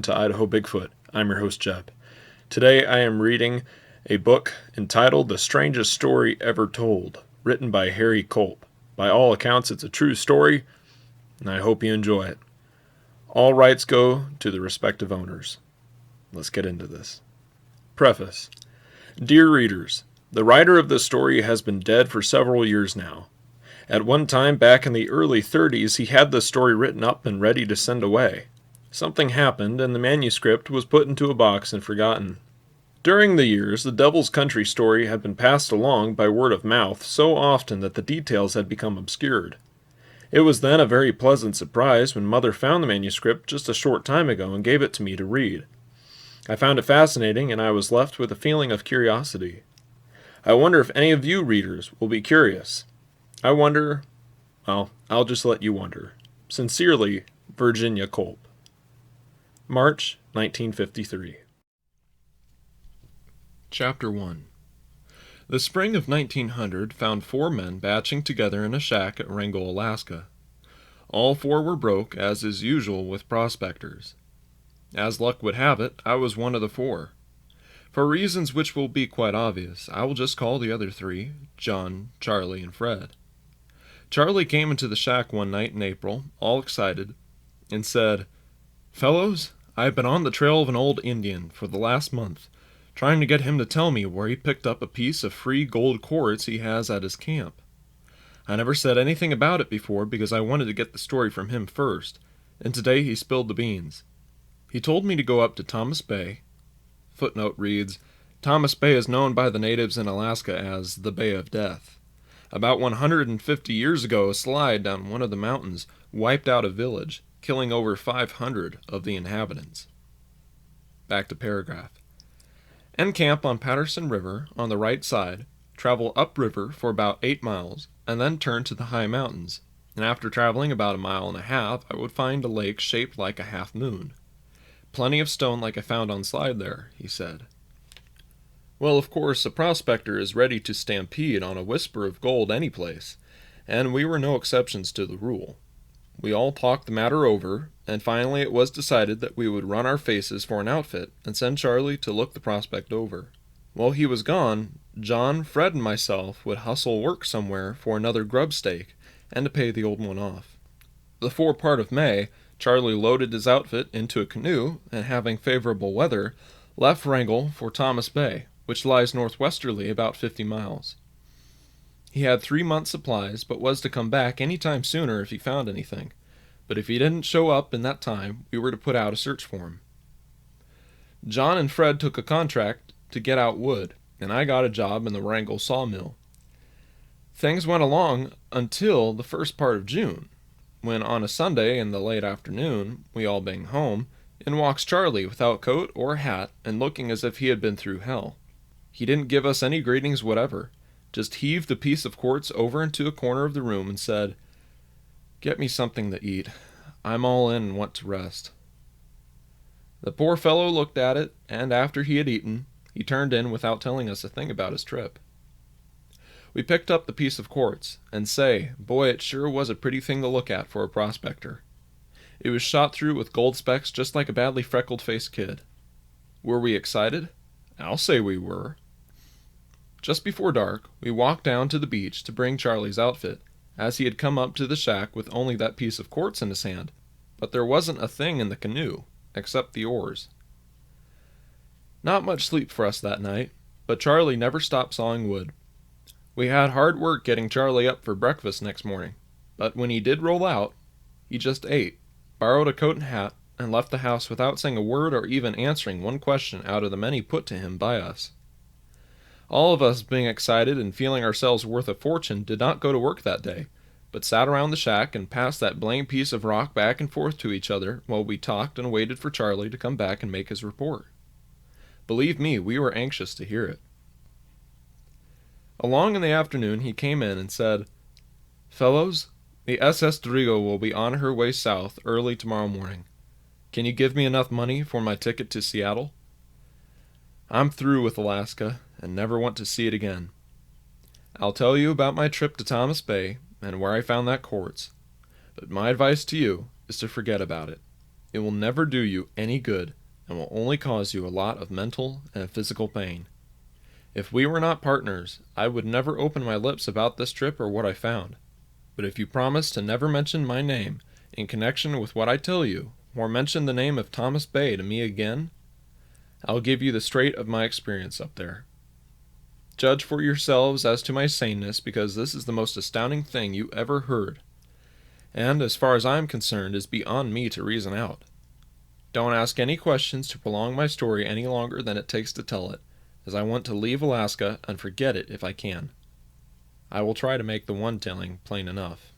to Idaho Bigfoot. I'm your host, Jeb. Today I am reading a book entitled The Strangest Story Ever Told, written by Harry Culp. By all accounts, it's a true story, and I hope you enjoy it. All rights go to the respective owners. Let's get into this. Preface. Dear readers, the writer of this story has been dead for several years now. At one time back in the early 30s, he had this story written up and ready to send away. Something happened, and the manuscript was put into a box and forgotten. During the years, the Devil's Country story had been passed along by word of mouth so often that the details had become obscured. It was then a very pleasant surprise when Mother found the manuscript just a short time ago and gave it to me to read. I found it fascinating, and I was left with a feeling of curiosity. I wonder if any of you readers will be curious. I wonder, well, I'll just let you wonder. Sincerely, Virginia Culp. March 1953. Chapter 1. The spring of 1900 found 4 men batching together in a shack at Wrangell, Alaska. All 4 were broke, as is usual with prospectors. As luck would have it, I was one of the 4. For reasons which will be quite obvious, I will just call the other 3 John, Charlie, and Fred. Charlie came into the shack one night in April, all excited, and said, "Fellows, I have been on the trail of an old Indian for the last month, trying to get him to tell me where he picked up a piece of free gold quartz he has at his camp. I never said anything about it before because I wanted to get the story from him first, and today he spilled the beans. He told me to go up to Thomas Bay." Footnote reads, Thomas Bay is known by the natives in Alaska as the Bay of Death. About 150 years ago, a slide down one of the mountains wiped out a village, killing over 500 of the inhabitants. Back to paragraph. Encamp on Patterson River on the right side, travel upriver for about 8 miles, and then turn to the high mountains, and after traveling about 1.5 miles, I would find a lake shaped like a half moon. Plenty of stone like I found on slide there, he said. Well, of course, a prospector is ready to stampede on a whisper of gold any place, and we were no exceptions to the rule. We all talked the matter over, and finally it was decided that we would run our faces for an outfit and send Charlie to look the prospect over. While he was gone, John, Fred, and myself would hustle work somewhere for another grub stake and to pay the old one off. The forepart of May, Charlie loaded his outfit into a canoe and, having favorable weather, left Wrangell for Thomas Bay, which lies northwesterly about 50 miles. He had 3 months' supplies, but was to come back any time sooner if he found anything. But if he didn't show up in that time, we were to put out a search for him. John and Fred took a contract to get out wood, and I got a job in the Wrangell sawmill. Things went along until the first part of June, when on a Sunday in the late afternoon, we all being home, in walks Charlie without coat or hat and looking as if he had been through hell. He didn't give us any greetings whatever, just heaved a piece of quartz over into a corner of the room and said, "Get me something to eat. I'm all in and want to rest." The poor fellow looked at it, and after he had eaten, he turned in without telling us a thing about his trip. We picked up the piece of quartz, and say, boy, it sure was a pretty thing to look at for a prospector. It was shot through with gold specks just like a badly freckled-faced kid. Were we excited? I'll say we were. Just before dark, we walked down to the beach to bring Charlie's outfit, as he had come up to the shack with only that piece of quartz in his hand, but there wasn't a thing in the canoe, except the oars. Not much sleep for us that night, but Charlie never stopped sawing wood. We had hard work getting Charlie up for breakfast next morning, but when he did roll out, he just ate, borrowed a coat and hat, and left the house without saying a word or even answering one question out of the many put to him by us. All of us, being excited and feeling ourselves worth a fortune, did not go to work that day, but sat around the shack and passed that blamed piece of rock back and forth to each other while we talked and waited for Charlie to come back and make his report. Believe me, we were anxious to hear it. Along in the afternoon he came in and said, "Fellows, the SS Drigo will be on her way south early tomorrow morning. Can you give me enough money for my ticket to Seattle? I'm through with Alaska and never want to see it again. I'll tell you about my trip to Thomas Bay and where I found that quartz, but my advice to you is to forget about it. It will never do you any good, and will only cause you a lot of mental and physical pain. If we were not partners, I would never open my lips about this trip or what I found. But if you promise to never mention my name in connection with what I tell you, or mention the name of Thomas Bay to me again, I'll give you the straight of my experience up there. Judge for yourselves as to my saneness, because this is the most astounding thing you ever heard, and, as far as I am concerned, is beyond me to reason out. Don't ask any questions to prolong my story any longer than it takes to tell it, as I want to leave Alaska and forget it if I can. I will try to make the one telling plain enough.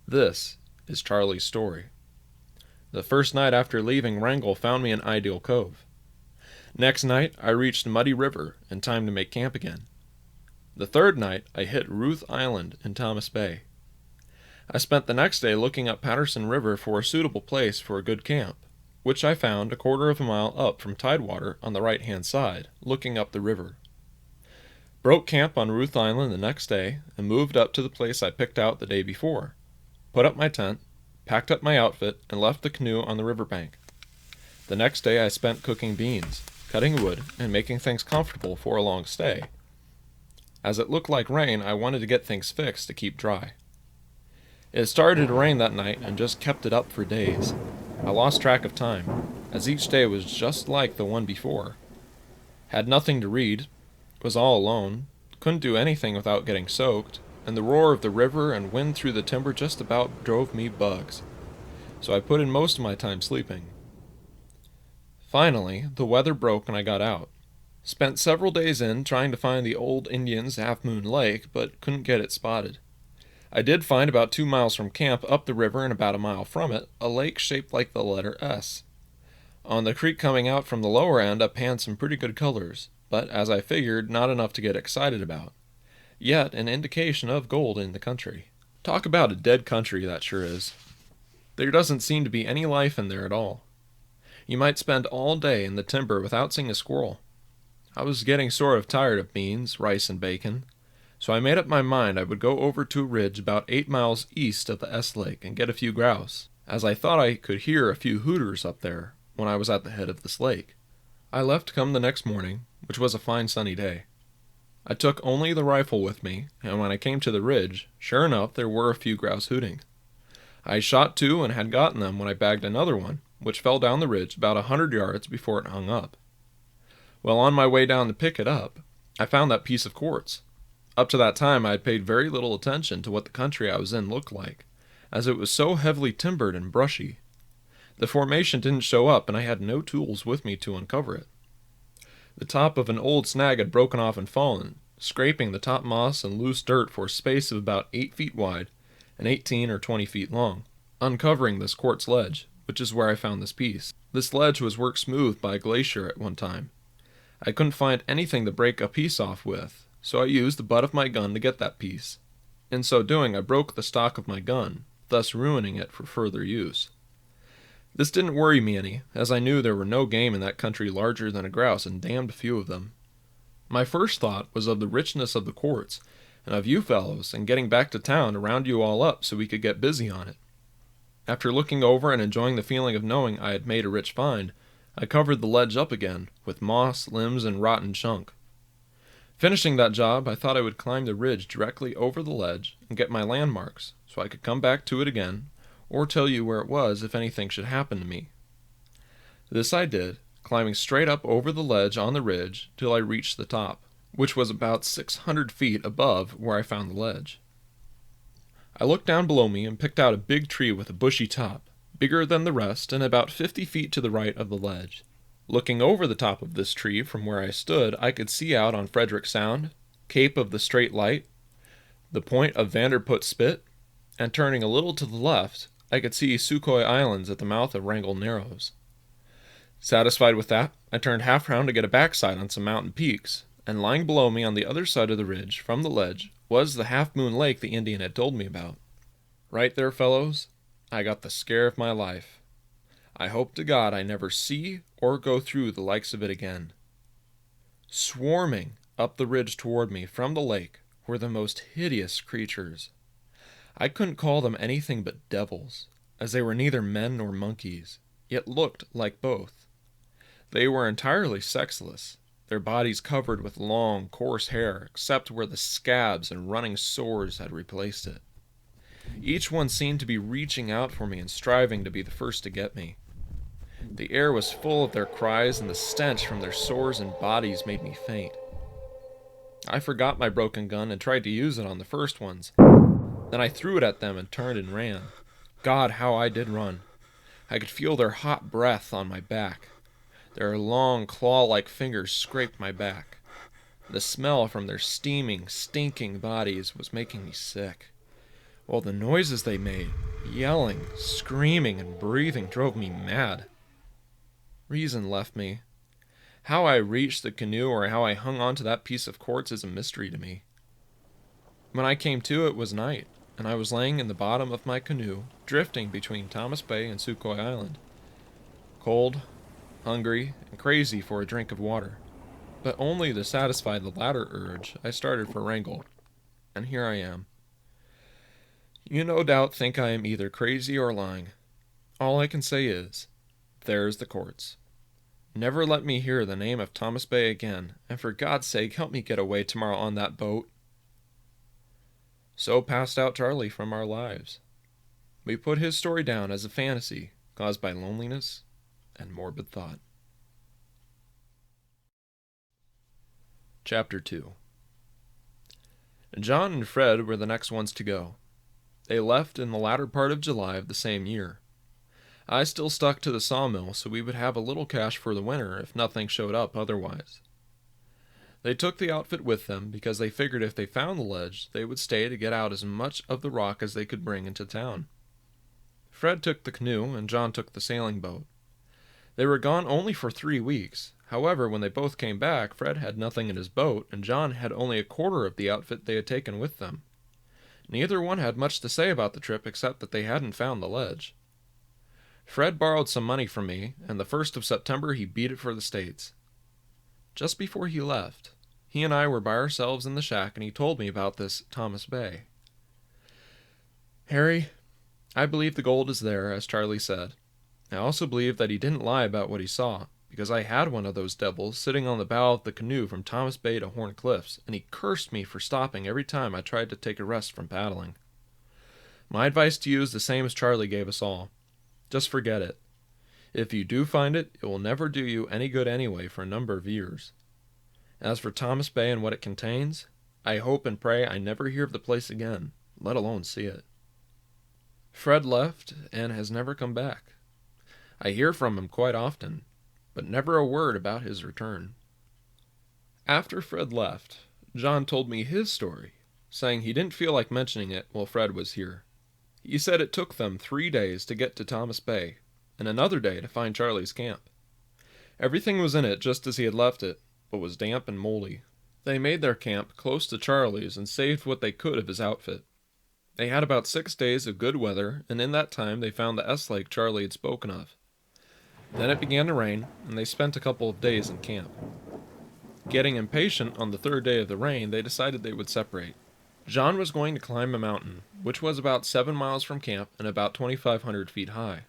This is Charlie's story. The first night after leaving Wrangell found me in Ideal Cove. Next night, I reached Muddy River in time to make camp again. The third night, I hit Ruth Island in Thomas Bay. I spent the next day looking up Patterson River for a suitable place for a good camp, which I found a quarter of a mile up from Tidewater on the right-hand side, looking up the river. Broke camp on Ruth Island the next day and moved up to the place I picked out the day before, put up my tent, packed up my outfit, and left the canoe on the riverbank. The next day I spent cooking beans, cutting wood, and making things comfortable for a long stay. As it looked like rain, I wanted to get things fixed to keep dry. It started to rain that night and just kept it up for days. I lost track of time, as each day was just like the one before. Had nothing to read, was all alone, couldn't do anything without getting soaked, and the roar of the river and wind through the timber just about drove me bugs. So I put in most of my time sleeping. Finally, the weather broke and I got out. Spent several days in trying to find the old Indians' Half Moon Lake, but couldn't get it spotted. I did find about 2 miles from camp up the river and about a mile from it, a lake shaped like the letter S. On the creek coming out from the lower end I panned some pretty good colors, but as I figured, not enough to get excited about. Yet an indication of gold in the country. Talk about a dead country, that sure is. There doesn't seem to be any life in there at all. You might spend all day in the timber without seeing a squirrel. I was getting sort of tired of beans, rice, and bacon, so I made up my mind I would go over to a ridge about 8 miles east of the S Lake and get a few grouse, as I thought I could hear a few hooters up there when I was at the head of this lake. I left come the next morning, which was a fine sunny day. I took only the rifle with me, and when I came to the ridge, sure enough there were a few grouse hooting. I shot 2 and had gotten them when I bagged another one, which fell down the ridge about 100 yards before it hung up. Well, on my way down to pick it up, I found that piece of quartz. Up to that time I had paid very little attention to what the country I was in looked like, as it was so heavily timbered and brushy. The formation didn't show up, and I had no tools with me to uncover it. The top of an old snag had broken off and fallen, scraping the top moss and loose dirt for a space of about 8 feet wide and 18 or 20 feet long, uncovering this quartz ledge, which is where I found this piece. This ledge was worked smooth by a glacier at one time. I couldn't find anything to break a piece off with, so I used the butt of my gun to get that piece. In so doing, I broke the stock of my gun, thus ruining it for further use. This didn't worry me any, as I knew there were no game in that country larger than a grouse, and damned few of them. My first thought was of the richness of the quartz, and of you fellows, and getting back to town to round you all up so we could get busy on it. After looking over and enjoying the feeling of knowing I had made a rich find, I covered the ledge up again, with moss, limbs, and rotten chunk. Finishing that job, I thought I would climb the ridge directly over the ledge and get my landmarks, so I could come back to it again, or tell you where it was if anything should happen to me. This I did, climbing straight up over the ledge on the ridge till I reached the top, which was about 600 feet above where I found the ledge. I looked down below me and picked out a big tree with a bushy top, bigger than the rest and about 50 feet to the right of the ledge. Looking over the top of this tree from where I stood, I could see out on Frederick Sound, Cape of the Straight Light, the point of Vanderput Spit, and turning a little to the left, I could see Sukhoi Islands at the mouth of Wrangell Narrows. Satisfied with that, I turned half round to get a backside on some mountain peaks, and lying below me on the other side of the ridge, from the ledge, was the Half Moon Lake the Indian had told me about. Right there, fellows, I got the scare of my life. I hope to God I never see or go through the likes of it again. Swarming up the ridge toward me from the lake were the most hideous creatures. I couldn't call them anything but devils, as they were neither men nor monkeys. yet looked like both. They were entirely sexless, their bodies covered with long, coarse hair, except where the scabs and running sores had replaced it. Each one seemed to be reaching out for me and striving to be the first to get me. The air was full of their cries, and the stench from their sores and bodies made me faint. I forgot my broken gun and tried to use it on the first ones. Then I threw it at them and turned and ran. God, how I did run. I could feel their hot breath on my back. Their long, claw-like fingers scraped my back. The smell from their steaming, stinking bodies was making me sick. While the noises they made, yelling, screaming, and breathing drove me mad. Reason left me. How I reached the canoe or how I hung onto that piece of quartz is a mystery to me. When I came to, it was night, and I was laying in the bottom of my canoe, drifting between Thomas Bay and Sukhoi Island. Cold, hungry, and crazy for a drink of water. But only to satisfy the latter urge, I started for Wrangell. And here I am. You no doubt think I am either crazy or lying. All I can say is, there's the quartz. Never let me hear the name of Thomas Bay again, and for God's sake help me get away tomorrow on that boat. So passed out Charlie from our lives. We put his story down as a fantasy caused by loneliness and morbid thought. Chapter 2. John and Fred were the next ones to go. They left in the latter part of July of the same year. I still stuck to the sawmill so we would have a little cash for the winter if nothing showed up otherwise. They took the outfit with them because they figured if they found the ledge, they would stay to get out as much of the rock as they could bring into town. Fred took the canoe and John took the sailing boat. They were gone only for 3 weeks. However, when they both came back, Fred had nothing in his boat and John had only a quarter of the outfit they had taken with them. Neither one had much to say about the trip except that they hadn't found the ledge. Fred borrowed some money from me, and the 1st of September he beat it for the States. Just before he left, he and I were by ourselves in the shack, and he told me about this Thomas Bay. Harry, I believe the gold is there, as Charlie said. I also believe that he didn't lie about what he saw, because I had one of those devils sitting on the bow of the canoe from Thomas Bay to Horn Cliffs, and he cursed me for stopping every time I tried to take a rest from paddling. My advice to you is the same as Charlie gave us all. Just forget it. If you do find it, it will never do you any good anyway for a number of years. As for Thomas Bay and what it contains, I hope and pray I never hear of the place again, let alone see it. Fred left and has never come back. I hear from him quite often, but never a word about his return. After Fred left, John told me his story, saying he didn't feel like mentioning it while Fred was here. He said it took them 3 days to get to Thomas Bay, and another day to find Charlie's camp. Everything was in it just as he had left it, but was damp and moldy. They made their camp close to Charlie's and saved what they could of his outfit. They had about 6 days of good weather, and in that time they found the S-Lake Charlie had spoken of. Then it began to rain, and they spent a couple of days in camp. Getting impatient on the 3rd day of the rain, they decided they would separate. John was going to climb a mountain, which was about 7 miles from camp and about 2,500 feet high.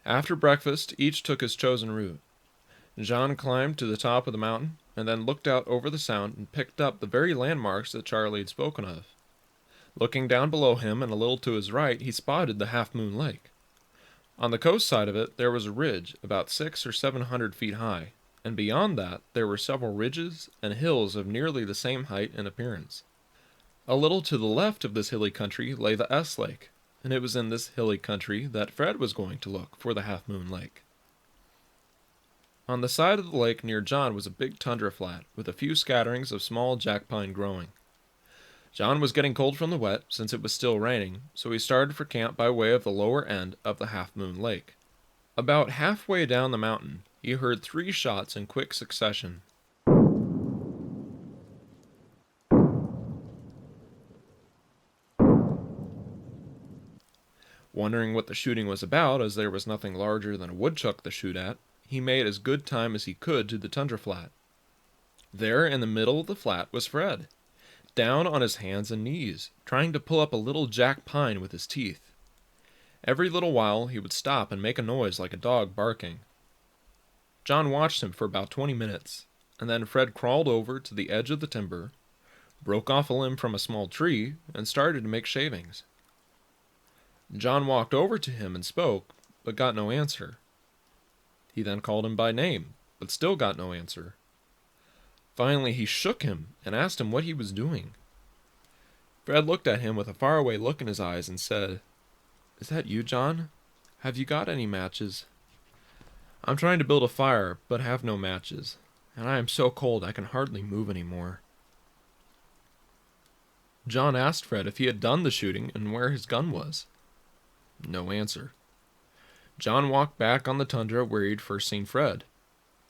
After breakfast, each took his chosen route. John climbed to the top of the mountain, and then looked out over the sound and picked up the very landmarks that Charlie had spoken of. Looking down below him and a little to his right, he spotted the Half Moon Lake. On the coast side of it, there was a ridge about 600 or 700 feet high, and beyond that, there were several ridges and hills of nearly the same height and appearance. A little to the left of this hilly country lay the S-Lake, and it was in this hilly country that Fred was going to look for the Half Moon Lake. On the side of the lake near John was a big tundra flat, with a few scatterings of small jack pine growing. John was getting cold from the wet, since it was still raining, so he started for camp by way of the lower end of the Half Moon Lake. About halfway down the mountain, he heard 3 shots in quick succession. Wondering what the shooting was about, as there was nothing larger than a woodchuck to shoot at, he made as good time as he could to the tundra flat. There in the middle of the flat was Fred, down on his hands and knees, trying to pull up a little jack pine with his teeth. Every little while he would stop and make a noise like a dog barking. John watched him for about 20 minutes, and then Fred crawled over to the edge of the timber, broke off a limb from a small tree, and started to make shavings. John walked over to him and spoke, but got no answer. He then called him by name, but still got no answer. Finally, he shook him and asked him what he was doing. Fred looked at him with a faraway look in his eyes and said, "Is that you, John? Have you got any matches?" "I'm trying to build a fire, but have no matches, and I am so cold I can hardly move any more." John asked Fred if he had done the shooting and where his gun was. No answer. John walked back on the tundra where he'd first seen Fred.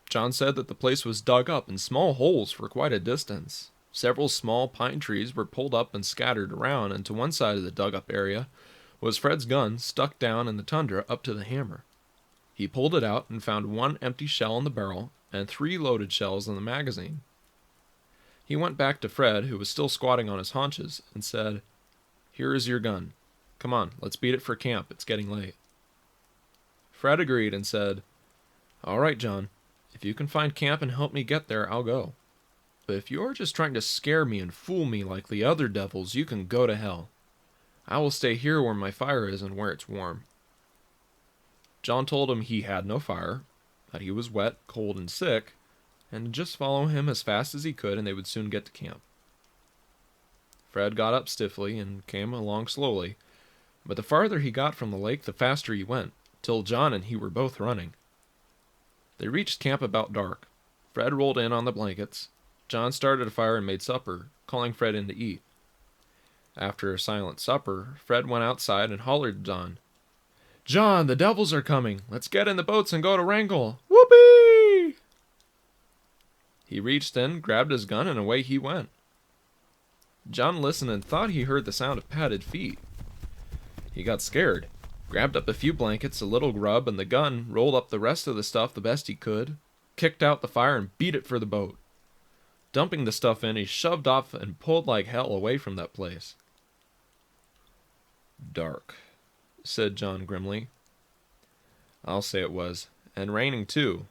John said that the place was dug up in small holes for quite a distance. Several small pine trees were pulled up and scattered around, and to one side of the dug-up area was Fred's gun stuck down in the tundra up to the hammer. He pulled it out and found one empty shell in the barrel and 3 loaded shells in the magazine. He went back to Fred, who was still squatting on his haunches, and said, "Here is your gun. Come on, let's beat it for camp. It's getting late." Fred agreed and said, "All right, John. If you can find camp and help me get there, I'll go. But if you're just trying to scare me and fool me like the other devils, you can go to hell. I will stay here where my fire is and where it's warm." John told him he had no fire, that he was wet, cold, and sick, and to just follow him as fast as he could and they would soon get to camp. Fred got up stiffly and came along slowly, but the farther he got from the lake, the faster he went, till John and he were both running. They reached camp about dark. Fred rolled in on the blankets. John started a fire and made supper, calling Fred in to eat. After a silent supper, Fred went outside and hollered at John, "John, the devils are coming. Let's get in the boats and go to Wrangell. Whoopee!" He reached in, grabbed his gun, and away he went. John listened and thought he heard the sound of padded feet. He got scared, grabbed up a few blankets, a little grub, and the gun, rolled up the rest of the stuff the best he could, kicked out the fire, and beat it for the boat. Dumping the stuff in, he shoved off and pulled like hell away from that place. "Dark," said John grimly. "I'll say it was, and raining too,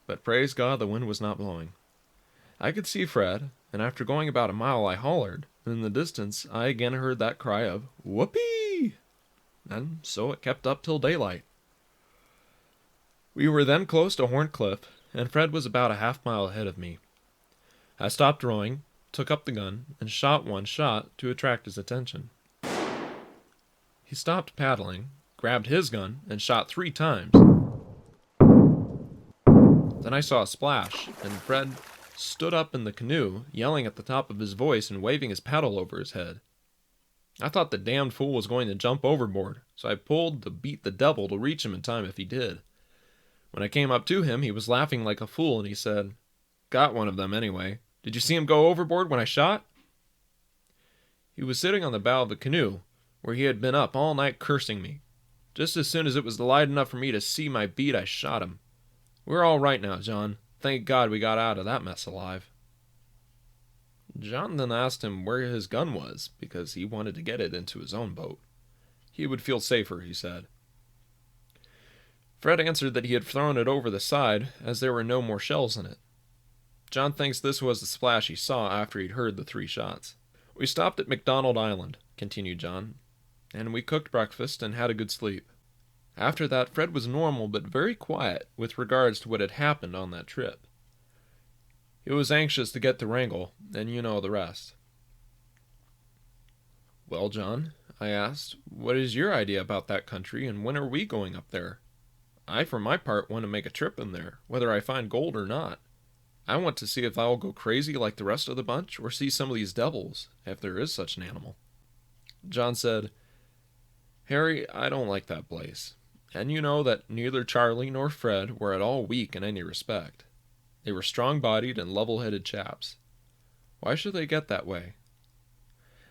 but praise God the wind was not blowing. I could see Fred, and after going about a mile I hollered, and in the distance I again heard that cry of whoopee, and so it kept up till daylight. We were then close to Horn Cliff, and Fred was about a half-mile ahead of me. I stopped rowing, took up the gun, and shot one shot to attract his attention. He stopped paddling, grabbed his gun, and shot 3 times. Then I saw a splash, and Fred stood up in the canoe, yelling at the top of his voice and waving his paddle over his head. I thought the damned fool was going to jump overboard, so I pulled to beat the devil to reach him in time if he did. When I came up to him, he was laughing like a fool, and he said, 'Got one of them anyway. Did you see him go overboard when I shot?' He was sitting on the bow of the canoe, where he had been up all night cursing me. Just as soon as it was light enough for me to see my beat, I shot him. We're all right now, John. Thank God we got out of that mess alive." John then asked him where his gun was, because he wanted to get it into his own boat. He would feel safer, he said. Fred answered that he had thrown it over the side, as there were no more shells in it. John thinks this was the splash he saw after he'd heard the 3 shots. "We stopped at McDonald Island," continued John, "and we cooked breakfast and had a good sleep. After that, Fred was normal but very quiet with regards to what had happened on that trip. He was anxious to get to Wrangell, and you know the rest." "Well, John," I asked, "what is your idea about that country, and when are we going up there? I, for my part, want to make a trip in there, whether I find gold or not. I want to see if I'll go crazy like the rest of the bunch, or see some of these devils, if there is such an animal." John said, "Harry, I don't like that place. And you know that neither Charlie nor Fred were at all weak in any respect. They were strong-bodied and level-headed chaps. Why should they get that way?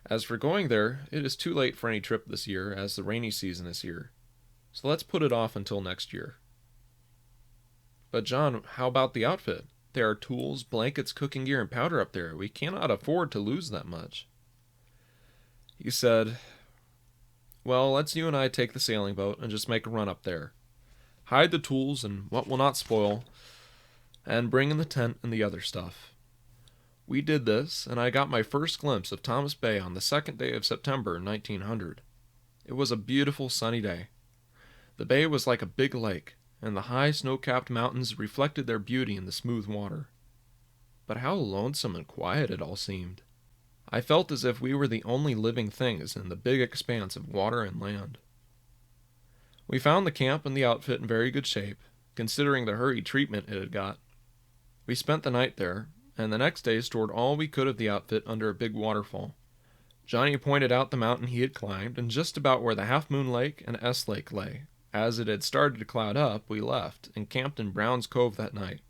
As for going there, it is too late for any trip this year, as the rainy season is here. So let's put it off until next year." "But John, how about the outfit? There are tools, blankets, cooking gear, and powder up there. We cannot afford to lose that much." He said, Well, let's you and I take the sailing boat and just make a run up there. Hide the tools and what will not spoil, and bring in the tent and the other stuff. We did this, and I got my first glimpse of Thomas Bay on the second day of September 1900. It was a beautiful sunny day. The bay was like a big lake, and the high snow-capped mountains reflected their beauty in the smooth water. But how lonesome and quiet it all seemed. I felt as if we were the only living things in the big expanse of water and land. We found the camp and the outfit in very good shape, considering the hurried treatment it had got. We spent the night there, and the next day stored all we could of the outfit under a big waterfall. Johnny pointed out the mountain he had climbed, and just about where the Half Moon Lake and S Lake lay. As it had started to cloud up, we left, and camped in Brown's Cove that night.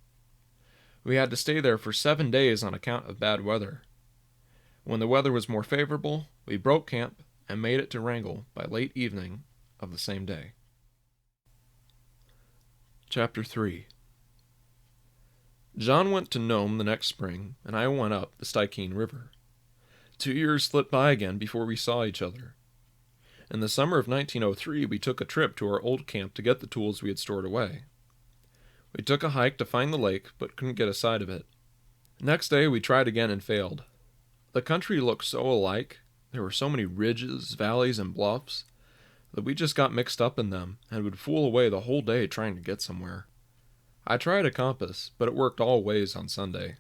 We had to stay there for 7 days on account of bad weather. When the weather was more favorable, we broke camp and made it to Wrangell by late evening of the same day. Chapter 3. John went to Nome the next spring, and I went up the Stikine River. 2 years slipped by again before we saw each other. In the summer of 1903, we took a trip to our old camp to get the tools we had stored away. We took a hike to find the lake, but couldn't get a sight of it. Next day, we tried again and failed. The country looked so alike, there were so many ridges, valleys, and bluffs, that we just got mixed up in them and would fool away the whole day trying to get somewhere. I tried a compass, but it worked all ways on Sunday.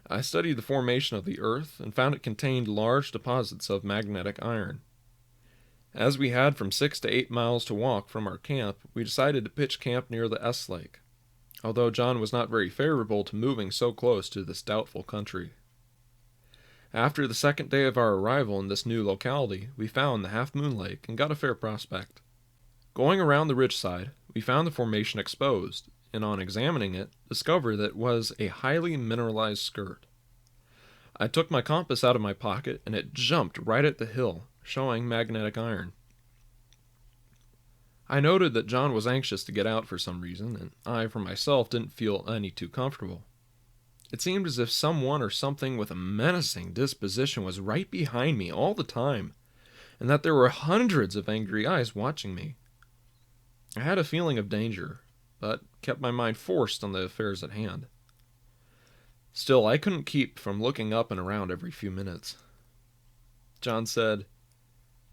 I studied the formation of the earth and found it contained large deposits of magnetic iron. As we had from 6 to 8 miles to walk from our camp, we decided to pitch camp near the S Lake, although John was not very favorable to moving so close to this doubtful country. After the second day of our arrival in this new locality, we found the Half Moon Lake and got a fair prospect. Going around the ridge side, we found the formation exposed, and on examining it, discovered that it was a highly mineralized skirt. I took my compass out of my pocket, and it jumped right at the hill, showing magnetic iron. I noted that John was anxious to get out for some reason, and I, for myself, didn't feel any too comfortable. It seemed as if someone or something with a menacing disposition was right behind me all the time, and that there were hundreds of angry eyes watching me. I had a feeling of danger, but kept my mind forced on the affairs at hand. Still, I couldn't keep from looking up and around every few minutes. John said,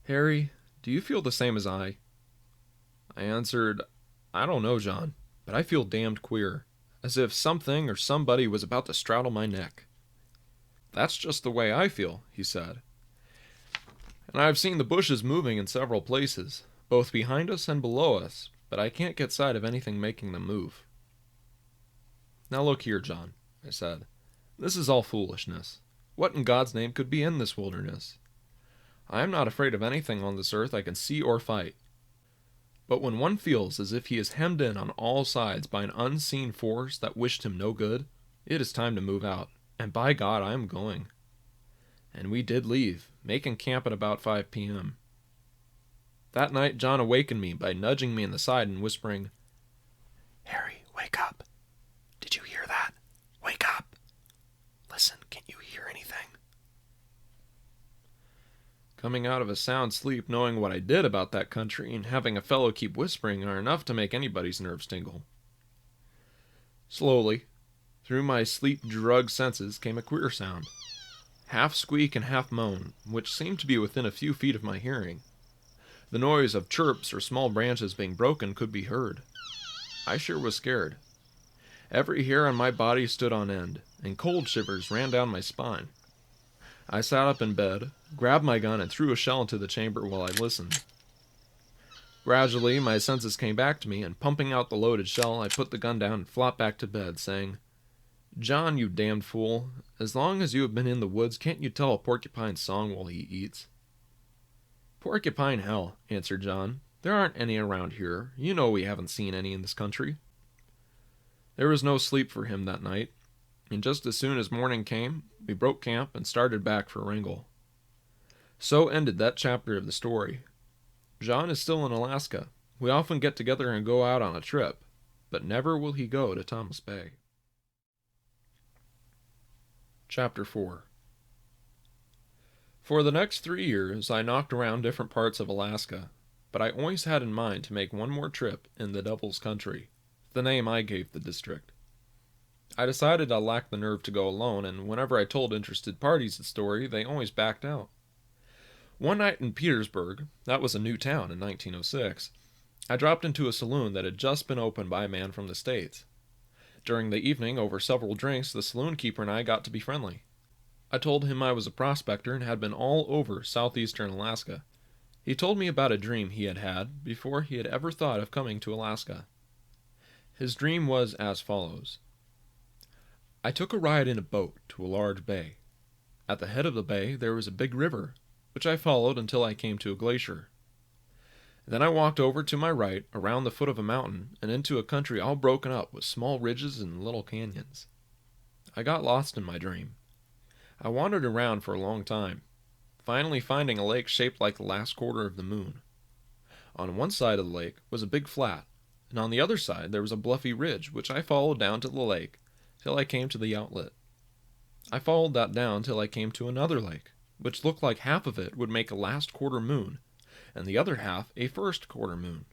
"Harry, do you feel the same as I?" I answered, "I don't know, John, but I feel damned queer, as if something or somebody was about to straddle my neck." "That's just the way I feel," he said. "And I've seen the bushes moving in several places, both behind us and below us, but I can't get sight of anything making them move." "Now look here, John," I said. "This is all foolishness. What in God's name could be in this wilderness? I am not afraid of anything on this earth I can see or fight. But when one feels as if he is hemmed in on all sides by an unseen force that wished him no good, it is time to move out, and by God I am going." And we did leave, making camp at about 5 p.m. That night John awakened me by nudging me in the side and whispering, "Harry, wake up. Did you hear that? Wake up. Listen, can't you hear anything?" Coming out of a sound sleep, knowing what I did about that country, and having a fellow keep whispering are enough to make anybody's nerves tingle. Slowly, through my sleep-drugged senses, came a queer sound, half squeak and half moan, which seemed to be within a few feet of my hearing. The noise of chirps or small branches being broken could be heard. I sure was scared. Every hair on my body stood on end, and cold shivers ran down my spine. I sat up in bed, grabbed my gun, and threw a shell into the chamber while I listened. Gradually, my senses came back to me, and pumping out the loaded shell, I put the gun down and flopped back to bed, saying, "John, you damned fool, as long as you have been in the woods, can't you tell a porcupine's song while he eats?" "Porcupine hell," answered John. "There aren't any around here. You know we haven't seen any in this country." There was no sleep for him that night, and just as soon as morning came, we broke camp and started back for Wrangell. So ended that chapter of the story. John is still in Alaska. We often get together and go out on a trip, but never will he go to Thomas Bay. Chapter 4. For the next 3 years, I knocked around different parts of Alaska, but I always had in mind to make one more trip in the Devil's Country, the name I gave the district. I decided I lacked the nerve to go alone, and whenever I told interested parties the story, they always backed out. One night in Petersburg, that was a new town in 1906, I dropped into a saloon that had just been opened by a man from the States. During the evening, over several drinks, the saloon keeper and I got to be friendly. I told him I was a prospector and had been all over southeastern Alaska. He told me about a dream he had had before he had ever thought of coming to Alaska. His dream was as follows. I took a ride in a boat to a large bay. At the head of the bay there was a big river, which I followed until I came to a glacier. Then I walked over to my right, around the foot of a mountain, and into a country all broken up with small ridges and little canyons. I got lost in my dream. I wandered around for a long time, finally finding a lake shaped like the last quarter of the moon. On one side of the lake was a big flat, and on the other side there was a bluffy ridge, which I followed down to the lake till I came to the outlet. I followed that down till I came to another lake, which looked like half of it would make a last quarter moon, and the other half a first quarter moon.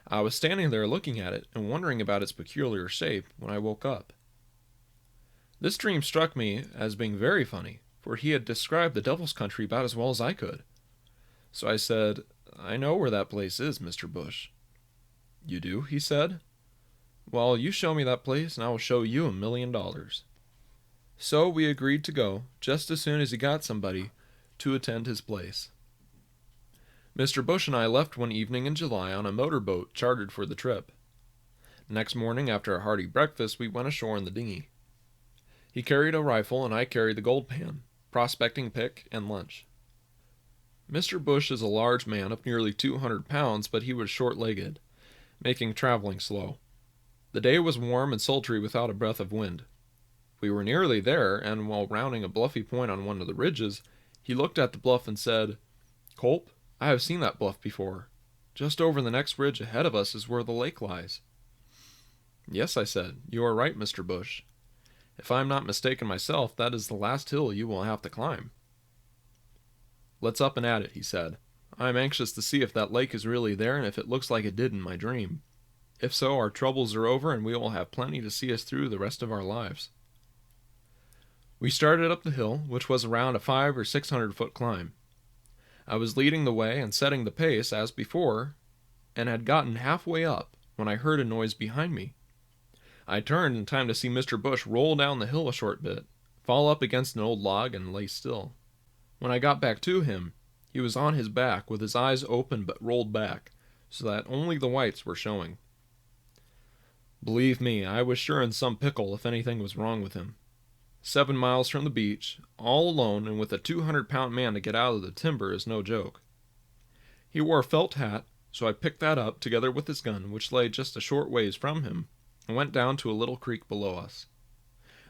I was standing there looking at it and wondering about its peculiar shape when I woke up. This dream struck me as being very funny, for he had described the Devil's Country about as well as I could. So I said, I know where that place is, Mr. Bush. You do? He said. Well, you show me that place and I will show you $1 million. So we agreed to go, just as soon as he got somebody to attend his place. Mr. Bush and I left one evening in July on a motorboat chartered for the trip. Next morning, after a hearty breakfast, we went ashore in the dinghy. He carried a rifle and I carried the gold pan, prospecting pick, and lunch. Mr. Bush is a large man of nearly 200 pounds, but he was short-legged, making traveling slow. The day was warm and sultry without a breath of wind. We were nearly there, and while rounding a bluffy point on one of the ridges, he looked at the bluff and said, Culp, I have seen that bluff before. Just over the next ridge ahead of us is where the lake lies. Yes, I said, you are right, Mr. Bush. If I am not mistaken myself, that is the last hill you will have to climb. Let's up and at it, he said. I am anxious to see if that lake is really there and if it looks like it did in my dream. If so, our troubles are over and we will have plenty to see us through the rest of our lives. We started up the hill, which was around a 500 or 600 foot climb. I was leading the way and setting the pace as before, and had gotten halfway up when I heard a noise behind me. I turned in time to see Mr. Bush roll down the hill a short bit, fall up against an old log, and lay still. When I got back to him, he was on his back with his eyes open but rolled back, so that only the whites were showing. Believe me, I was sure in some pickle if anything was wrong with him. 7 miles from the beach, all alone and with a 200-pound man to get out of the timber is no joke. He wore a felt hat, so I picked that up together with his gun, which lay just a short ways from him, and went down to a little creek below us.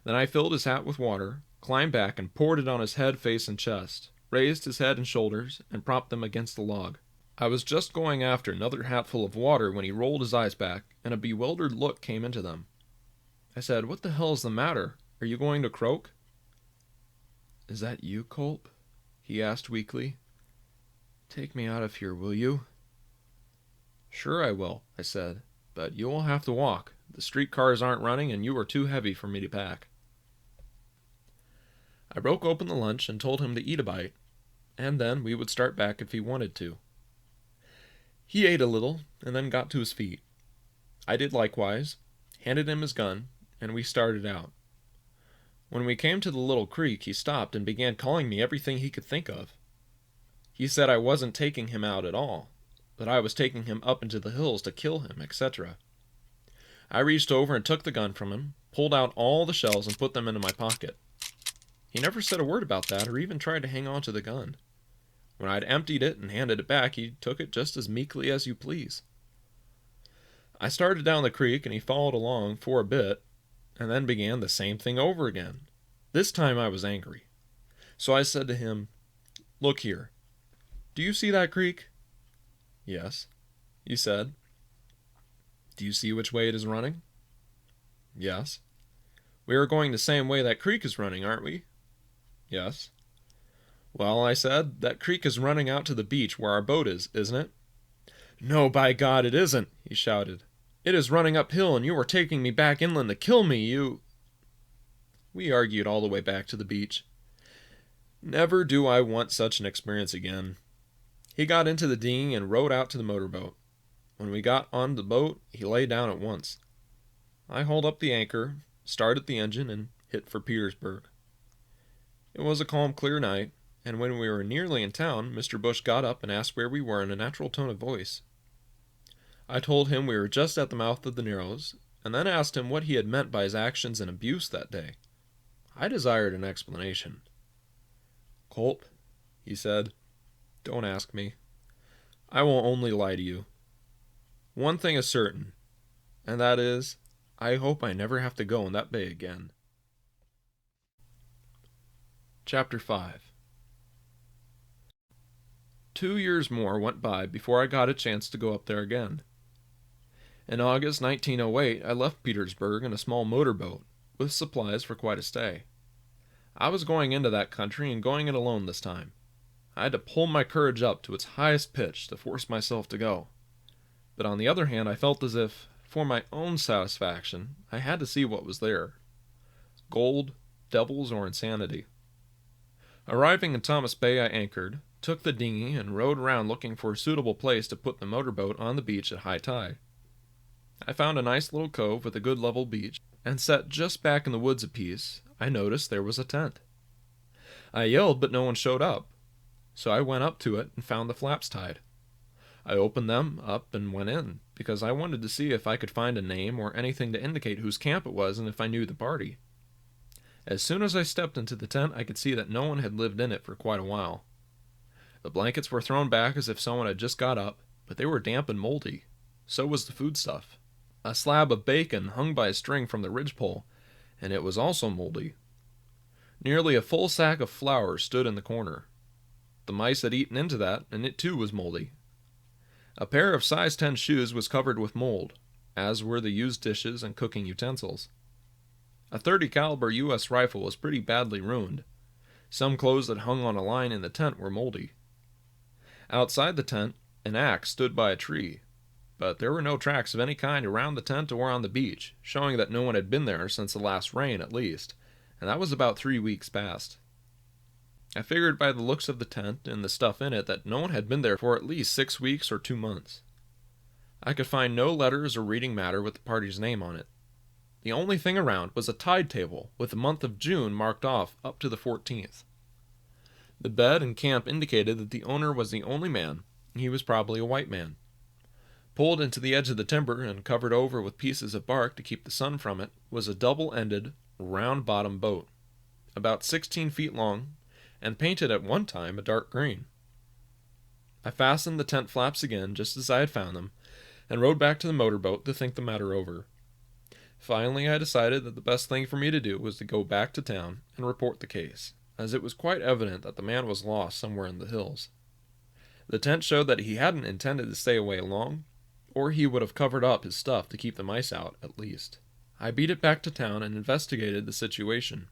Then I filled his hat with water, climbed back and poured it on his head, face, and chest, raised his head and shoulders, and propped them against the log. I was just going after another hatful of water when he rolled his eyes back, and a bewildered look came into them. I said, What the hell is the matter? Are you going to croak? Is that you, Culp? He asked weakly. Take me out of here, will you? Sure I will, I said, but you will have to walk. The streetcars aren't running, and you are too heavy for me to pack. I broke open the lunch and told him to eat a bite, and then we would start back if he wanted to. He ate a little, and then got to his feet. I did likewise, handed him his gun, and we started out. When we came to the little creek, he stopped and began calling me everything he could think of. He said I wasn't taking him out at all, that I was taking him up into the hills to kill him, etc. I reached over and took the gun from him, pulled out all the shells and put them into my pocket. He never said a word about that or even tried to hang on to the gun. When I'd emptied it and handed it back, he took it just as meekly as you please. I started down the creek and he followed along for a bit, and then began the same thing over again. This time I was angry. So I said to him, Look here. Do you see that creek? Yes, he said. Do you see which way it is running? Yes. We are going the same way that creek is running, aren't we? Yes. Well, I said, that creek is running out to the beach where our boat is, isn't it? No, by God, it isn't, he shouted. It is running uphill, and you are taking me back inland to kill me, you... We argued all the way back to the beach. Never do I want such an experience again. He got into the dinghy and rowed out to the motorboat. When we got on the boat, he lay down at once. I hauled up the anchor, started the engine, and hit for Petersburg. It was a calm, clear night, and when we were nearly in town, Mr. Bush got up and asked where we were in a natural tone of voice. I told him we were just at the mouth of the Narrows, and then asked him what he had meant by his actions and abuse that day. I desired an explanation. "Culp," he said, "don't ask me. I will only lie to you. One thing is certain, and that is, I hope I never have to go in that bay again." Chapter 5. 2 years more went by before I got a chance to go up there again. In August 1908, I left Petersburg in a small motorboat, with supplies for quite a stay. I was going into that country and going it alone this time. I had to pull my courage up to its highest pitch to force myself to go. But on the other hand, I felt as if, for my own satisfaction, I had to see what was there. Gold, devils, or insanity. Arriving in Thomas Bay, I anchored, took the dinghy, and rowed around looking for a suitable place to put the motorboat on the beach at high tide. I found a nice little cove with a good level beach, and set just back in the woods a piece. I noticed there was a tent. I yelled, but no one showed up, so I went up to it and found the flaps tied. I opened them up and went in, because I wanted to see if I could find a name or anything to indicate whose camp it was and if I knew the party. As soon as I stepped into the tent, I could see that no one had lived in it for quite a while. The blankets were thrown back as if someone had just got up, but they were damp and moldy. So was the foodstuff. A slab of bacon hung by a string from the ridgepole, and it was also moldy. Nearly a full sack of flour stood in the corner. The mice had eaten into that, and it too was moldy. A pair of size 10 shoes was covered with mold, as were the used dishes and cooking utensils. A .30 caliber U.S. rifle was pretty badly ruined. Some clothes that hung on a line in the tent were moldy. Outside the tent, an axe stood by a tree, but there were no tracks of any kind around the tent or on the beach, showing that no one had been there since the last rain at least, and that was about 3 weeks past. I figured by the looks of the tent and the stuff in it that no one had been there for at least 6 weeks or 2 months. I could find no letters or reading matter with the party's name on it. The only thing around was a tide table with the month of June marked off up to the 14th. The bed and camp indicated that the owner was the only man. He was probably a white man. Pulled into the edge of the timber and covered over with pieces of bark to keep the sun from it was a double-ended, round-bottomed boat, about 16 feet long, and painted at one time a dark green. I fastened the tent flaps again just as I had found them, and rowed back to the motorboat to think the matter over. Finally, I decided that the best thing for me to do was to go back to town and report the case, as it was quite evident that the man was lost somewhere in the hills. The tent showed that he hadn't intended to stay away long, or he would have covered up his stuff to keep the mice out, at least. I beat it back to town and investigated the situation.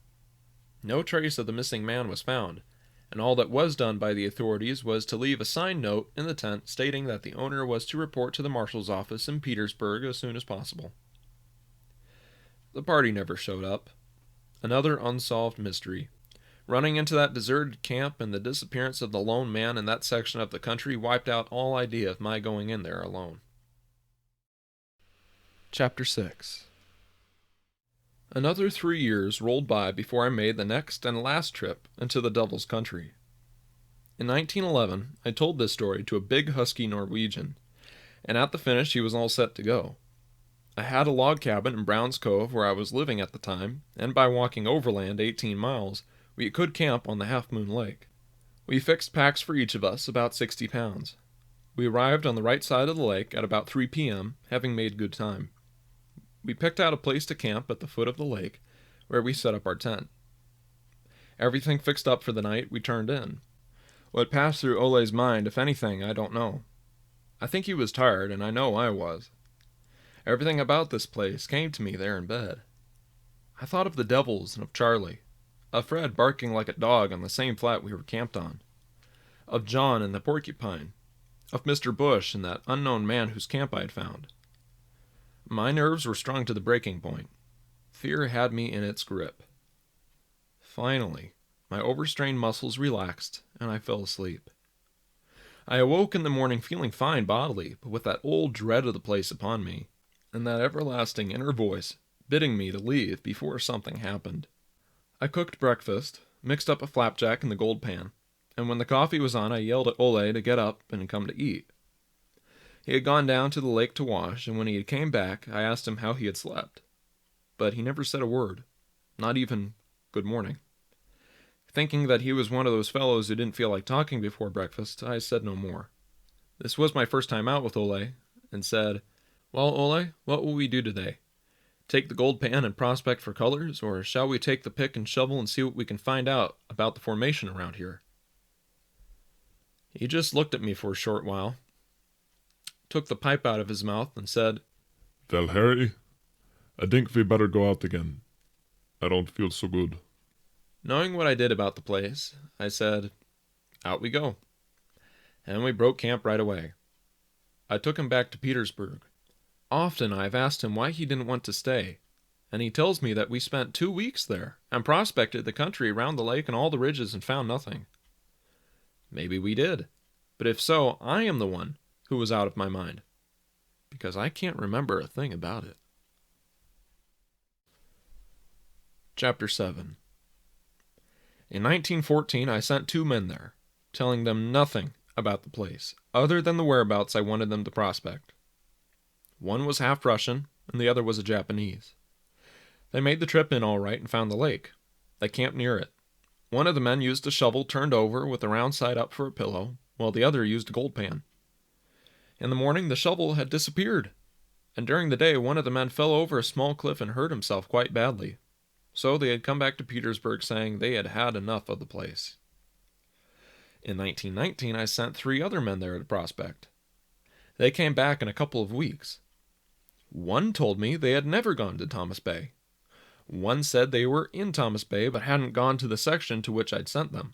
No trace of the missing man was found, and all that was done by the authorities was to leave a signed note in the tent stating that the owner was to report to the marshal's office in Petersburg as soon as possible. The party never showed up. Another unsolved mystery. Running into that deserted camp and the disappearance of the lone man in that section of the country wiped out all idea of my going in there alone. Chapter 6. Another 3 years rolled by before I made the next and last trip into the Devil's Country. In 1911, I told this story to a big husky Norwegian, and at the finish he was all set to go. I had a log cabin in Brown's Cove where I was living at the time, and by walking overland 18 miles, we could camp on the Half Moon Lake. We fixed packs for each of us, about 60 pounds. We arrived on the right side of the lake at about 3 p.m., having made good time. We picked out a place to camp at the foot of the lake, where we set up our tent. Everything fixed up for the night, we turned in. What passed through Ole's mind, if anything, I don't know. I think he was tired, and I know I was. Everything about this place came to me there in bed. I thought of the devils and of Charlie. of Fred barking like a dog on the same flat we were camped on, of John and the porcupine, of Mr. Bush and that unknown man whose camp I had found. My nerves were strung to the breaking point. Fear had me in its grip. Finally, my overstrained muscles relaxed, and I fell asleep. I awoke in the morning feeling fine bodily, but with that old dread of the place upon me, and that everlasting inner voice bidding me to leave before something happened. I cooked breakfast, mixed up a flapjack in the gold pan, and when the coffee was on I yelled at Ole to get up and come to eat. He had gone down to the lake to wash, and when he came back I asked him how he had slept. But he never said a word, not even good morning. Thinking that he was one of those fellows who didn't feel like talking before breakfast, I said no more. This was my first time out with Ole, and said, "Well, Ole, what will we do today? Take the gold pan and prospect for colors, or shall we take the pick and shovel and see what we can find out about the formation around here?" He just looked at me for a short while, took the pipe out of his mouth, and said, "Well, Harry, I think we better go out again. I don't feel so good." Knowing what I did about the place, I said, "Out we go." And we broke camp right away. I took him back to Petersburg. Often I have asked him why he didn't want to stay, and he tells me that we spent 2 weeks there and prospected the country around the lake and all the ridges and found nothing. Maybe we did, but if so, I am the one who was out of my mind, because I can't remember a thing about it. Chapter 7. In 1914, I sent 2 men there, telling them nothing about the place, other than the whereabouts I wanted them to prospect. One was half Russian, and the other was a Japanese. They made the trip in all right and found the lake. They camped near it. One of the men used a shovel turned over with the round side up for a pillow, while the other used a gold pan. In the morning, the shovel had disappeared, and during the day one of the men fell over a small cliff and hurt himself quite badly. So they had come back to Petersburg saying they had had enough of the place. In 1919, I sent 3 other men there to prospect. They came back in a couple of weeks. One told me they had never gone to Thomas Bay. One said they were in Thomas Bay but hadn't gone to the section to which I'd sent them.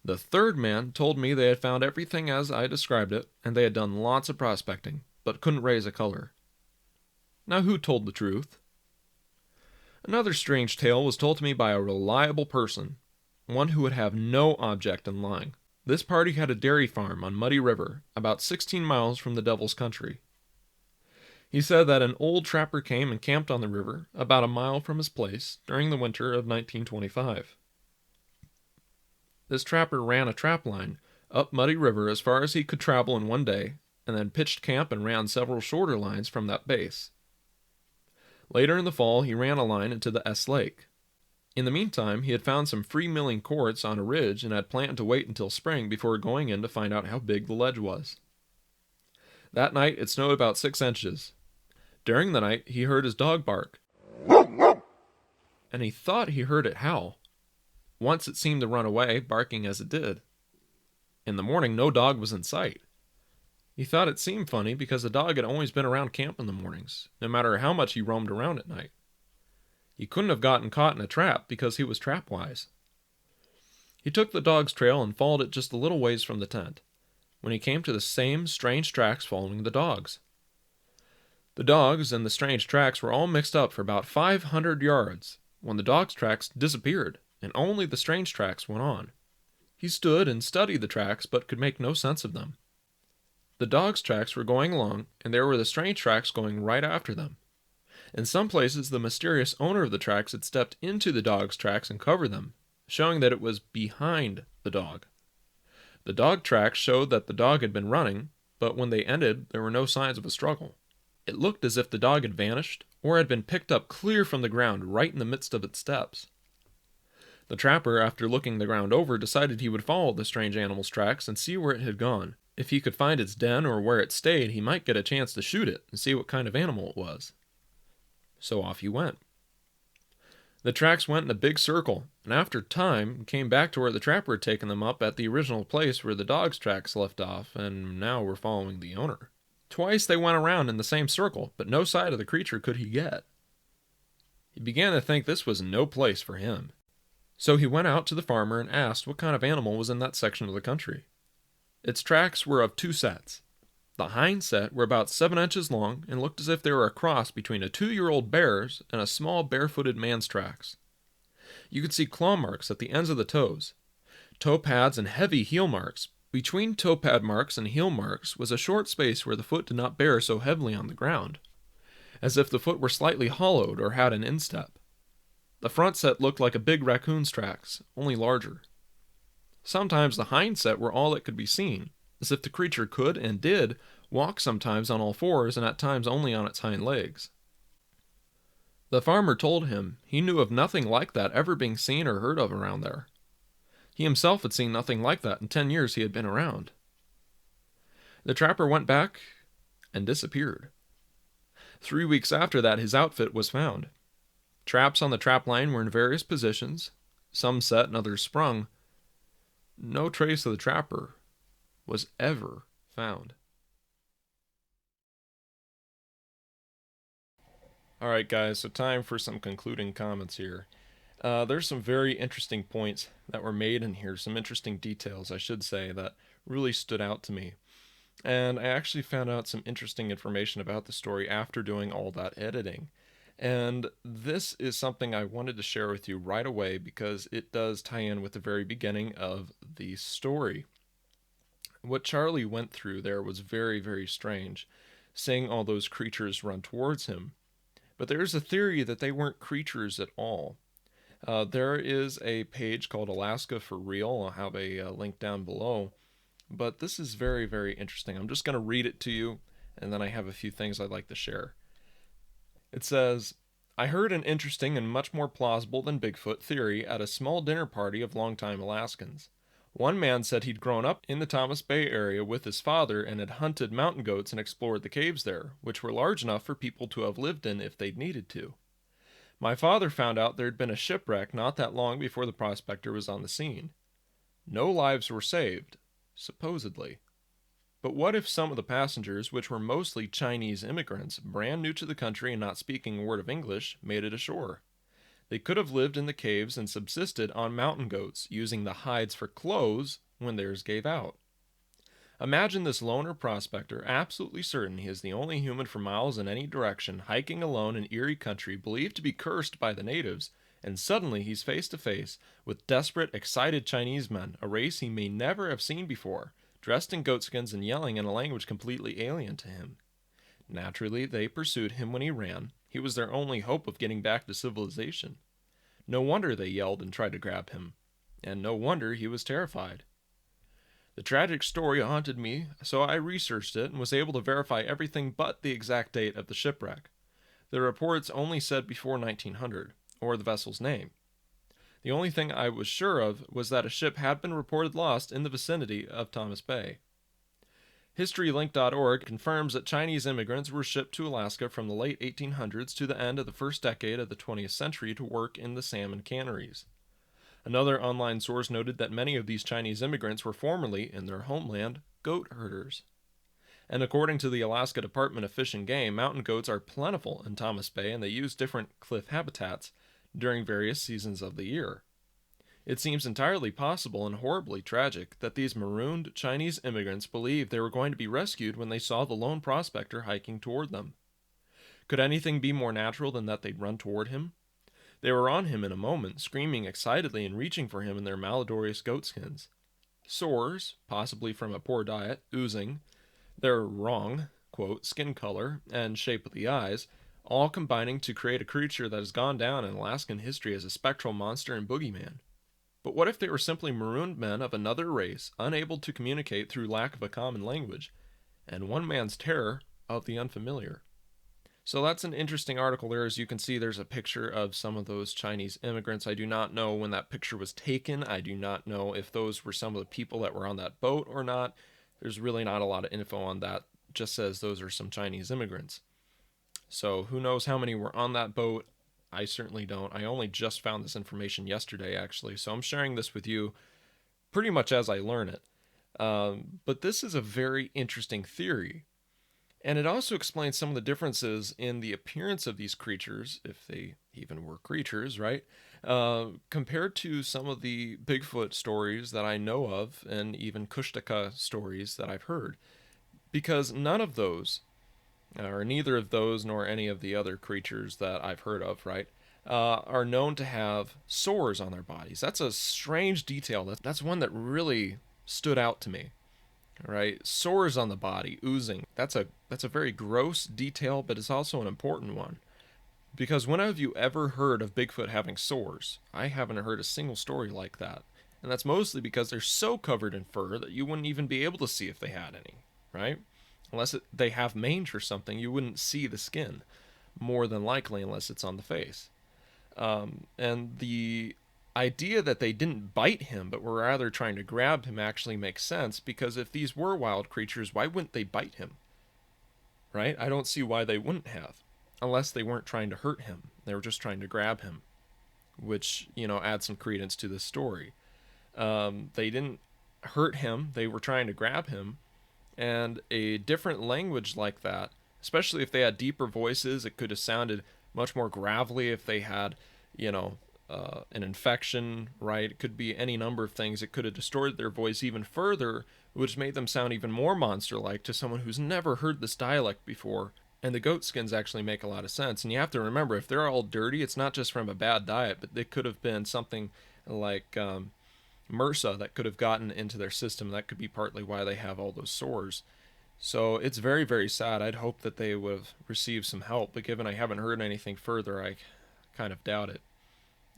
The third man told me they had found everything as I described it, and they had done lots of prospecting, but couldn't raise a color. Now who told the truth? Another strange tale was told to me by a reliable person, one who would have no object in lying. This party had a dairy farm on Muddy River, about 16 miles from the Devil's Country. He said that an old trapper came and camped on the river, about a mile from his place, during the winter of 1925. This trapper ran a trap line up Muddy River as far as he could travel in one day, and then pitched camp and ran several shorter lines from that base. Later in the fall, he ran a line into the S Lake. In the meantime, he had found some free milling quartz on a ridge and had planned to wait until spring before going in to find out how big the ledge was. That night, it snowed about 6 inches. During the night, he heard his dog bark, and he thought he heard it howl. Once it seemed to run away, barking as it did. In the morning, no dog was in sight. He thought it seemed funny because the dog had always been around camp in the mornings, no matter how much he roamed around at night. He couldn't have gotten caught in a trap because he was trap-wise. He took the dog's trail and followed it just a little ways from the tent, when he came to the same strange tracks following the dogs. The dogs and the strange tracks were all mixed up for about 500 yards, when the dogs' tracks disappeared, and only the strange tracks went on. He stood and studied the tracks, but could make no sense of them. The dogs' tracks were going along, and there were the strange tracks going right after them. In some places, the mysterious owner of the tracks had stepped into the dog's tracks and covered them, showing that it was behind the dog. The dog tracks showed that the dog had been running, but when they ended, there were no signs of a struggle. It looked as if the dog had vanished, or had been picked up clear from the ground right in the midst of its steps. The trapper, after looking the ground over, decided he would follow the strange animal's tracks and see where it had gone. If he could find its den or where it stayed, he might get a chance to shoot it and see what kind of animal it was. So off he went. The tracks went in a big circle, and after time came back to where the trapper had taken them up at the original place where the dog's tracks left off, and now were following the owner. Twice they went around in the same circle, but no sight of the creature could he get. He began to think this was no place for him. So he went out to the farmer and asked what kind of animal was in that section of the country. Its tracks were of two sets. The hind set were about 7 inches long and looked as if they were a cross between a 2-year-old bear's and a small barefooted man's tracks. You could see claw marks at the ends of the toes, toe pads, and heavy heel marks. Between toe pad marks and heel marks was a short space where the foot did not bear so heavily on the ground, as if the foot were slightly hollowed or had an instep. The front set looked like a big raccoon's tracks, only larger. Sometimes the hind set were all that could be seen, as if the creature could and did walk sometimes on all fours and at times only on its hind legs. The farmer told him he knew of nothing like that ever being seen or heard of around there. He himself had seen nothing like that in 10 years he had been around. The trapper went back and disappeared. 3 weeks after that, his outfit was found. Traps on the trap line were in various positions, some set and others sprung. No trace of the trapper was ever found. Alright guys, so time for some concluding comments here. There's some very interesting points that were made in here, some interesting details, I should say, that really stood out to me. And I actually found out some interesting information about the story after doing all that editing. And this is something I wanted to share with you right away because it does tie in with the very beginning of the story. What Charlie went through there was very, very strange, seeing all those creatures run towards him. But there's a theory that they weren't creatures at all. There is a page called Alaska for Real. I'll have a link down below. But this is very, very interesting. I'm just going to read it to you, and then I have a few things I'd like to share. It says, I heard an interesting and much more plausible than Bigfoot theory at a small dinner party of longtime Alaskans. One man said he'd grown up in the Thomas Bay area with his father and had hunted mountain goats and explored the caves there, which were large enough for people to have lived in if they'd needed to. My father found out there'd been a shipwreck not that long before the prospector was on the scene. No lives were saved, supposedly. But what if some of the passengers, which were mostly Chinese immigrants, brand new to the country and not speaking a word of English, made it ashore? They could have lived in the caves and subsisted on mountain goats, using the hides for clothes when theirs gave out. Imagine this loner prospector, absolutely certain he is the only human for miles in any direction, hiking alone in eerie country believed to be cursed by the natives, and suddenly he's face to face with desperate, excited Chinese men, a race he may never have seen before, dressed in goatskins and yelling in a language completely alien to him. Naturally, they pursued him when he ran. He was their only hope of getting back to civilization. No wonder they yelled and tried to grab him. And no wonder he was terrified. The tragic story haunted me, so I researched it and was able to verify everything but the exact date of the shipwreck. The reports only said before 1900, or the vessel's name. The only thing I was sure of was that a ship had been reported lost in the vicinity of Thomas Bay. HistoryLink.org confirms that Chinese immigrants were shipped to Alaska from the late 1800s to the end of the first decade of the 20th century to work in the salmon canneries. Another online source noted that many of these Chinese immigrants were formerly, in their homeland, goat herders. And according to the Alaska Department of Fish and Game, mountain goats are plentiful in Thomas Bay and they use different cliff habitats during various seasons of the year. It seems entirely possible and horribly tragic that these marooned Chinese immigrants believed they were going to be rescued when they saw the lone prospector hiking toward them. Could anything be more natural than that they'd run toward him? They were on him in a moment, screaming excitedly and reaching for him in their malodorous goatskins. Sores, possibly from a poor diet, oozing, their wrong, quote, skin color and shape of the eyes, all combining to create a creature that has gone down in Alaskan history as a spectral monster and boogeyman. But what if they were simply marooned men of another race, unable to communicate through lack of a common language, and one man's terror of the unfamiliar? So that's an interesting article there. As you can see, there's a picture of some of those Chinese immigrants. I do not know when that picture was taken. I do not know if those were some of the people that were on that boat or not. There's really not a lot of info on that. It just says those are some Chinese immigrants. So who knows how many were on that boat? I certainly don't. I only just found this information yesterday, actually. So I'm sharing this with you pretty much as I learn it. But this is a very interesting theory. And it also explains some of the differences in the appearance of these creatures, if they even were creatures, right? Compared to some of the Bigfoot stories that I know of, and even kushtaka stories that I've heard, because none of those, or neither of those nor any of the other creatures that I've heard of, right, are known to have sores on their bodies. That's a strange detail. That's one that really stood out to me. Right, sores on the body, oozing. That's a very gross detail, but it's also an important one. Because when have you ever heard of Bigfoot having sores? I haven't heard a single story like that. And that's mostly because they're so covered in fur that you wouldn't even be able to see if they had any, right? They have mange or something, you wouldn't see the skin, more than likely, unless it's on the face. And the idea that they didn't bite him, but were rather trying to grab him, actually makes sense, because if these were wild creatures, why wouldn't they bite him? Right? I don't see why they wouldn't have, unless they weren't trying to hurt him. They were just trying to grab him, which, adds some credence to the story. They didn't hurt him, they were trying to grab him, and a different language like that, especially if they had deeper voices, it could have sounded much more gravelly if they had, an infection, right? It could be any number of things. It could have distorted their voice even further, which made them sound even more monster-like to someone who's never heard this dialect before. And the goat skins actually make a lot of sense. And you have to remember, if they're all dirty, it's not just from a bad diet, but it could have been something like MRSA that could have gotten into their system. That could be partly why they have all those sores. So it's very, very sad. I'd hope that they would have received some help, but given I haven't heard anything further, I kind of doubt it.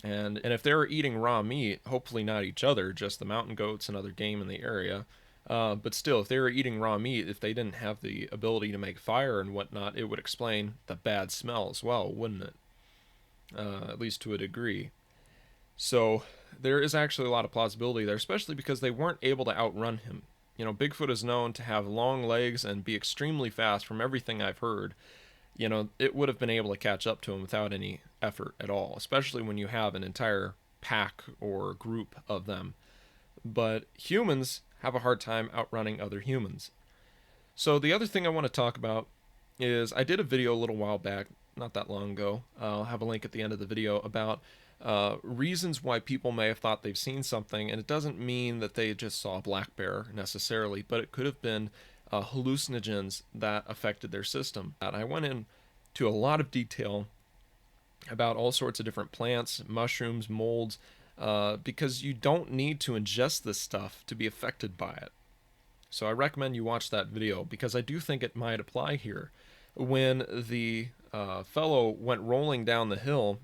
And if they were eating raw meat, hopefully not each other, just the mountain goats and other game in the area. But still, if they were eating raw meat, if they didn't have the ability to make fire and whatnot, it would explain the bad smell as well, wouldn't it? At least to a degree. So there is actually a lot of plausibility there, especially because they weren't able to outrun him. Bigfoot is known to have long legs and be extremely fast from everything I've heard. It would have been able to catch up to him without any effort at all, especially when you have an entire pack or group of them. But humans have a hard time outrunning other humans. So the other thing I want to talk about is I did a video a little while back, not that long ago. I'll have a link at the end of the video about reasons why people may have thought they've seen something, and it doesn't mean that they just saw a black bear necessarily, but it could have been hallucinogens that affected their system. And I went into a lot of detail about all sorts of different plants, mushrooms, molds, because you don't need to ingest this stuff to be affected by it. So I recommend you watch that video because I do think it might apply here. When the fellow went rolling down the hill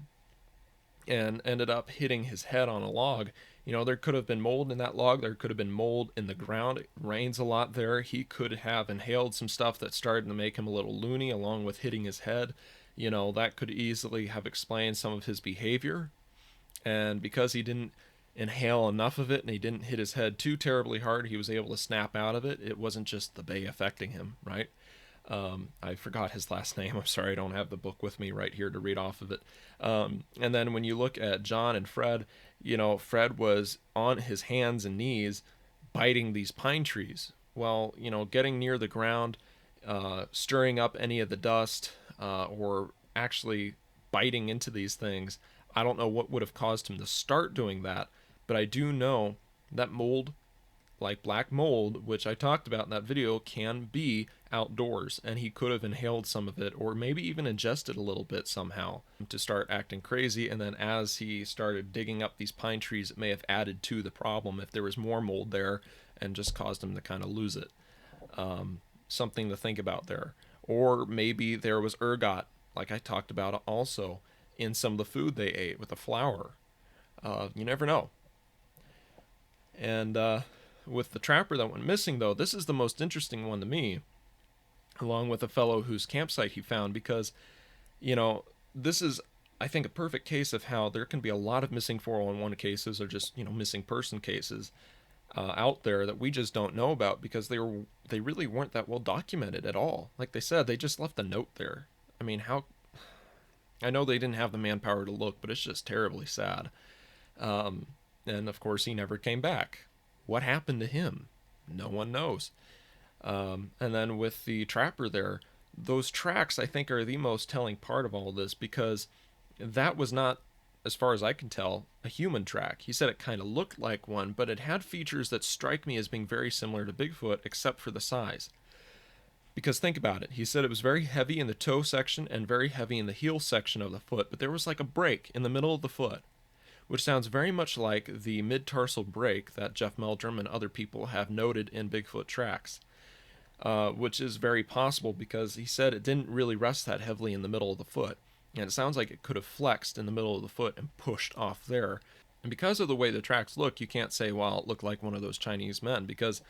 and ended up hitting his head on a log, there could have been mold in that log. There could have been mold in the ground. It rains a lot there. He could have inhaled some stuff that started to make him a little loony along with hitting his head. That could easily have explained some of his behavior. And because he didn't inhale enough of it and he didn't hit his head too terribly hard, he was able to snap out of it. It wasn't just the bay affecting him, right? I forgot his last name. I'm sorry, I don't have the book with me right here to read off of it. And then when you look at John and Fred, Fred was on his hands and knees biting these pine trees. Well, getting near the ground, stirring up any of the dust, or actually biting into these things, I don't know what would have caused him to start doing that, but I do know that mold, like black mold, which I talked about in that video, can be outdoors, and he could have inhaled some of it, or maybe even ingested a little bit somehow to start acting crazy, and then as he started digging up these pine trees, it may have added to the problem if there was more mold there and just caused him to kind of lose it. Something to think about there. Or maybe there was ergot, like I talked about also, in some of the food they ate with the flour. You never know. And with the trapper that went missing, though, this is the most interesting one to me, along with a fellow whose campsite he found, because, this is, I think, a perfect case of how there can be a lot of missing 411 cases or just, missing person cases out there that we just don't know about because they really weren't that well documented at all. Like they said, they just left a note there. I mean, I know they didn't have the manpower to look, but it's just terribly sad. And of course, he never came back. What happened to him? No one knows. And then with the trapper there, those tracks I think are the most telling part of all this, because that was not as far as I can tell, a human track. He said it kind of looked like one, but it had features that strike me as being very similar to Bigfoot, except for the size. Because think about it, he said it was very heavy in the toe section and very heavy in the heel section of the foot, but there was like a break in the middle of the foot, which sounds very much like the mid-tarsal break that Jeff Meldrum and other people have noted in Bigfoot tracks. Which is very possible because he said it didn't really rest that heavily in the middle of the foot. And it sounds like it could have flexed in the middle of the foot and pushed off there. And because of the way the tracks look, you can't say, well, it looked like one of those Chinese men, because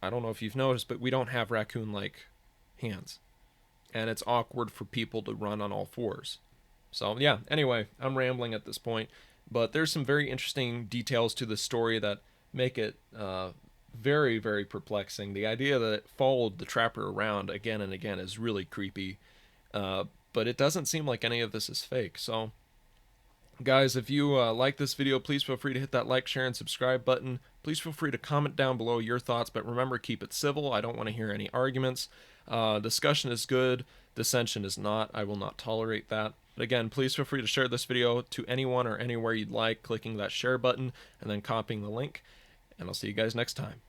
I don't know if you've noticed, but we don't have raccoon-like hands. And it's awkward for people to run on all fours. So, yeah, anyway, I'm rambling at this point. But there's some very interesting details to the story that make it very, very perplexing. The idea that it followed the trapper around again and again is really creepy. But it doesn't seem like any of this is fake. So, guys, if you like this video, please feel free to hit that like, share, and subscribe button. Please feel free to comment down below your thoughts, but remember, keep it civil. I don't want to hear any arguments. Discussion is good. Dissension is not. I will not tolerate that. But again, please feel free to share this video to anyone or anywhere you'd like, clicking that share button and then copying the link. And I'll see you guys next time.